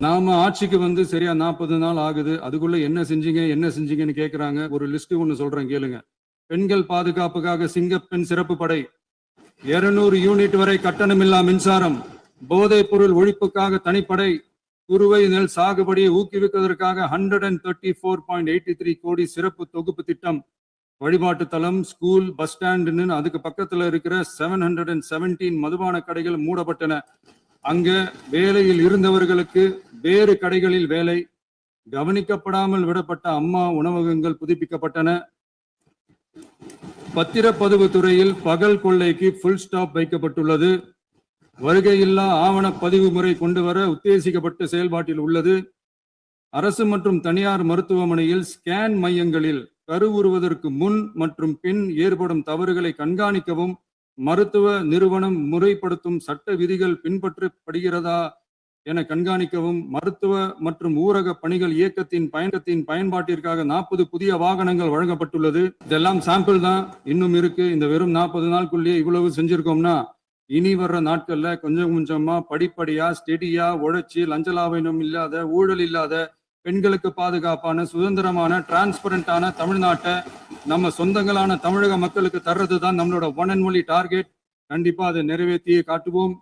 நாம ஆட்சிக்கு வந்து சரியா 40 நாள் ஆகுது. அதுக்குள்ள என்ன செஞ்சீங்கன்னு கேக்குறாங்க. ஒரு லிஸ்ட் ஒண்ணு சொல்றேன் கேளுங்க. பெண்கள் பாதுகாப்புக்காக சிங்கப்பெண் சிறப்பு படை, 200 யூனிட் வரை கட்டணமில்லா மின்சாரம், போதைப் பொருள் ஒழிப்புக்காக தனிப்படை, குறுவை நெல் சாகுபடியை ஊக்குவிப்பதற்காக 134.83 கோடி சிறப்பு தொகுப்பு திட்டம், வழிபாட்டு தலம், ஸ்கூல், பஸ் ஸ்டாண்டுன்னு அதுக்கு பக்கத்துல இருக்கிற 717 மதுபான கடைகள் மூடப்பட்டன. அங்க வேலையில் இருந்தவர்களுக்கு வேறு கடைகளில் வேலை, கவனிக்கப்படாமல் விடப்பட்ட அம்மா உணவகங்கள் புதுப்பிக்கப்பட்டன. பத்திரப்பதிவு துறையில் பகல் கொள்ளைக்கு புல் ஸ்டாப் வைக்கப்பட்டுள்ளது. வருகையில்லா ஆவண பதிவு முறை கொண்டு வர உத்தேசிக்கப்பட்டு செயல்பாட்டில் உள்ளது. அரசு மற்றும் தனியார் மருத்துவமனையில் ஸ்கேன் மையங்களில் கருவுறுவதற்கு முன் மற்றும் பின் ஏற்படும் தவறுகளை கண்காணிக்கவும், மருத்துவ நிறுவனம் முறைப்படுத்தும் சட்ட விதிகள் பின்பற்றப்படுகிறதா என கண்காணிக்கவும், மருத்துவ மற்றும் ஊரக பணிகள் இயக்கத்தின் பயன்பாட்டிற்காக 40 புதிய வாகனங்கள் வழங்கப்பட்டுள்ளது. இதெல்லாம் சாம்பிள் தான், இன்னும் இருக்கு. இந்த வெறும் 40 நாளுக்குள்ளேயே இவ்வளவு செஞ்சிருக்கோம்னா இனி வர்ற நாட்கள்ல கொஞ்சம் கொஞ்சமா படிப்படியா ஸ்டெடியா உழைச்சி லஞ்சலாபம் இல்லாத, ஊழல் இல்லாத, பெண்களுக்கு பாதுகாப்பான, சுதந்திரமான, டிரான்ஸ்பரண்டான தமிழ்நாட்டை நம்ம சொந்தங்களான தமிழக மக்களுக்கு தர்றது தான் நம்மளோட ஒன் அண்ட் ஒன்லி டார்கெட். கண்டிப்பா அதை நிறைவேற்றியே காட்டுவோம்.